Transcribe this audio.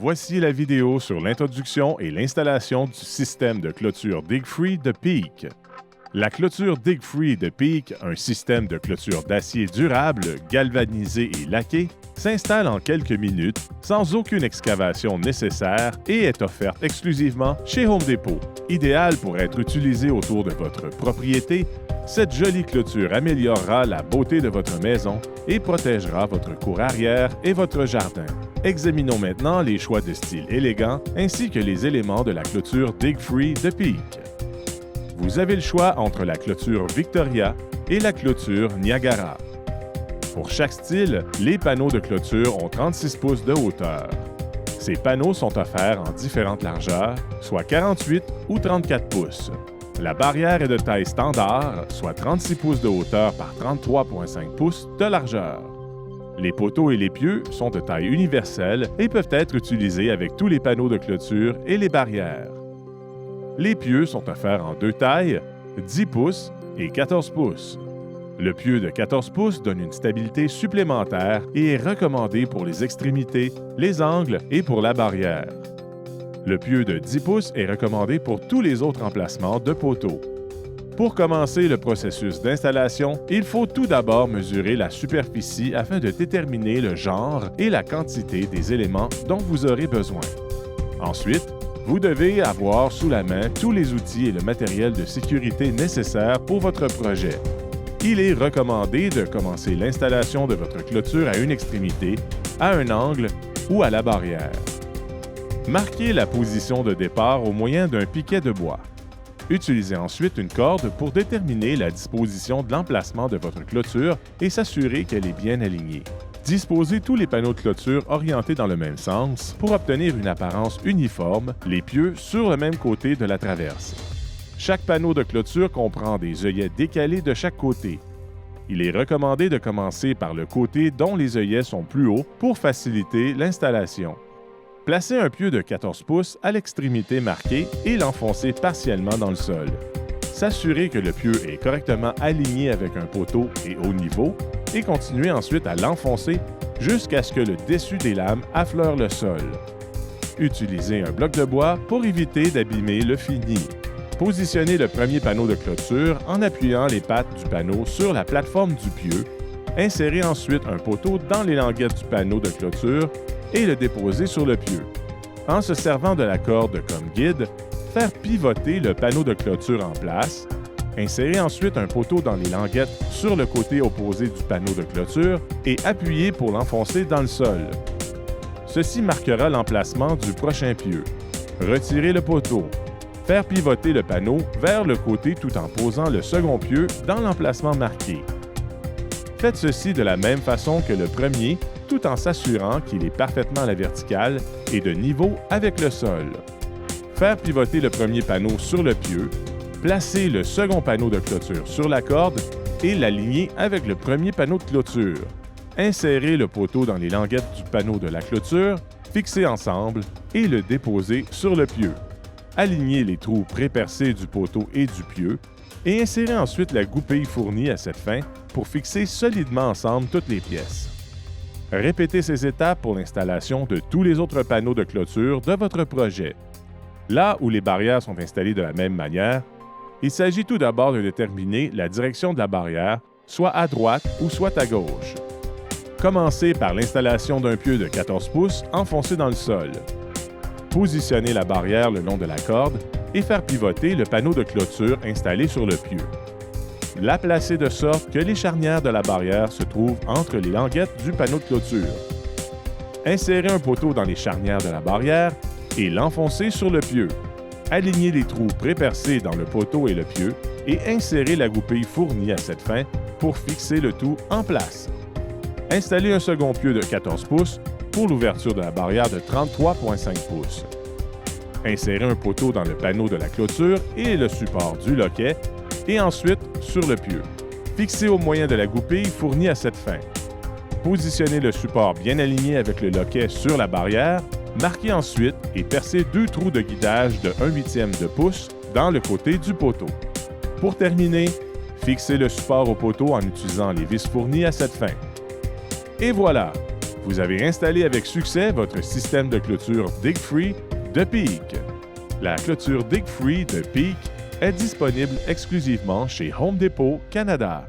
Voici la vidéo sur l'introduction et l'installation du système de clôture Dig-Free de Peak. La clôture Dig-Free de Peak, un système de clôture d'acier durable, galvanisé et laqué, s'installe en quelques minutes sans aucune excavation nécessaire et est offerte exclusivement chez Home Depot. Idéale pour être utilisée autour de votre propriété, cette jolie clôture améliorera la beauté de votre maison et protégera votre cour arrière et votre jardin. Examinons maintenant les choix de style élégant ainsi que les éléments de la clôture Dig-Free de Peak. Vous avez le choix entre la clôture Victoria et la clôture Niagara. Pour chaque style, les panneaux de clôture ont 36 pouces de hauteur. Ces panneaux sont offerts en différentes largeurs, soit 48 ou 34 pouces. La barrière est de taille standard, soit 36 pouces de hauteur par 33,5 pouces de largeur. Les poteaux et les pieux sont de taille universelle et peuvent être utilisés avec tous les panneaux de clôture et les barrières. Les pieux sont offerts en deux tailles, 10 pouces et 14 pouces. Le pieu de 14 pouces donne une stabilité supplémentaire et est recommandé pour les extrémités, les angles et pour la barrière. Le pieu de 10 pouces est recommandé pour tous les autres emplacements de poteaux. Pour commencer le processus d'installation, il faut tout d'abord mesurer la superficie afin de déterminer le genre et la quantité des éléments dont vous aurez besoin. Ensuite, vous devez avoir sous la main tous les outils et le matériel de sécurité nécessaires pour votre projet. Il est recommandé de commencer l'installation de votre clôture à une extrémité, à un angle ou à la barrière. Marquez la position de départ au moyen d'un piquet de bois. Utilisez ensuite une corde pour déterminer la disposition de l'emplacement de votre clôture et s'assurer qu'elle est bien alignée. Disposez tous les panneaux de clôture orientés dans le même sens pour obtenir une apparence uniforme, les pieux sur le même côté de la traverse. Chaque panneau de clôture comprend des œillets décalés de chaque côté. Il est recommandé de commencer par le côté dont les œillets sont plus hauts pour faciliter l'installation. Placez un pieu de 14 pouces à l'extrémité marquée et l'enfoncez partiellement dans le sol. S'assurer que le pieu est correctement aligné avec un poteau et au niveau et continuez ensuite à l'enfoncer jusqu'à ce que le dessus des lames affleure le sol. Utilisez un bloc de bois pour éviter d'abîmer le fini. Positionnez le premier panneau de clôture en appuyant les pattes du panneau sur la plateforme du pieu. Insérez ensuite un poteau dans les languettes du panneau de clôture et le déposez sur le pieu. En se servant de la corde comme guide, faire pivoter le panneau de clôture en place. Insérez ensuite un poteau dans les languettes sur le côté opposé du panneau de clôture et appuyez pour l'enfoncer dans le sol. Ceci marquera l'emplacement du prochain pieu. Retirez le poteau. Faire pivoter le panneau vers le côté tout en posant le second pieu dans l'emplacement marqué. Faites ceci de la même façon que le premier, tout en s'assurant qu'il est parfaitement à la verticale et de niveau avec le sol. Faire pivoter le premier panneau sur le pieu, placer le second panneau de clôture sur la corde et l'aligner avec le premier panneau de clôture. Insérez le poteau dans les languettes du panneau de la clôture, fixez ensemble et le déposez sur le pieu. Alignez les trous pré-percés du poteau et du pieu et insérez ensuite la goupille fournie à cette fin pour fixer solidement ensemble toutes les pièces. Répétez ces étapes pour l'installation de tous les autres panneaux de clôture de votre projet. Là où les barrières sont installées de la même manière, il s'agit tout d'abord de déterminer la direction de la barrière, soit à droite ou soit à gauche. Commencez par l'installation d'un pieu de 14 pouces enfoncé dans le sol. Positionnez la barrière le long de la corde et faire pivoter le panneau de clôture installé sur le pieu. La placer de sorte que les charnières de la barrière se trouvent entre les languettes du panneau de clôture. Insérez un poteau dans les charnières de la barrière et l'enfoncez sur le pieu. Alignez les trous pré-percés dans le poteau et le pieu et insérez la goupille fournie à cette fin pour fixer le tout en place. Installez un second pieu de 14 pouces pour l'ouverture de la barrière de 33,5 pouces. Insérez un poteau dans le panneau de la clôture et le support du loquet et ensuite sur le pieu. Fixez au moyen de la goupille fournie à cette fin. Positionnez le support bien aligné avec le loquet sur la barrière. Marquez ensuite et percez deux trous de guidage de 1/8 de pouce dans le côté du poteau. Pour terminer, fixez le support au poteau en utilisant les vis fournies à cette fin. Et voilà! Vous avez installé avec succès votre système de clôture Dig-Free de Peak. La clôture Dig-Free de Peak est disponible exclusivement chez Home Depot Canada.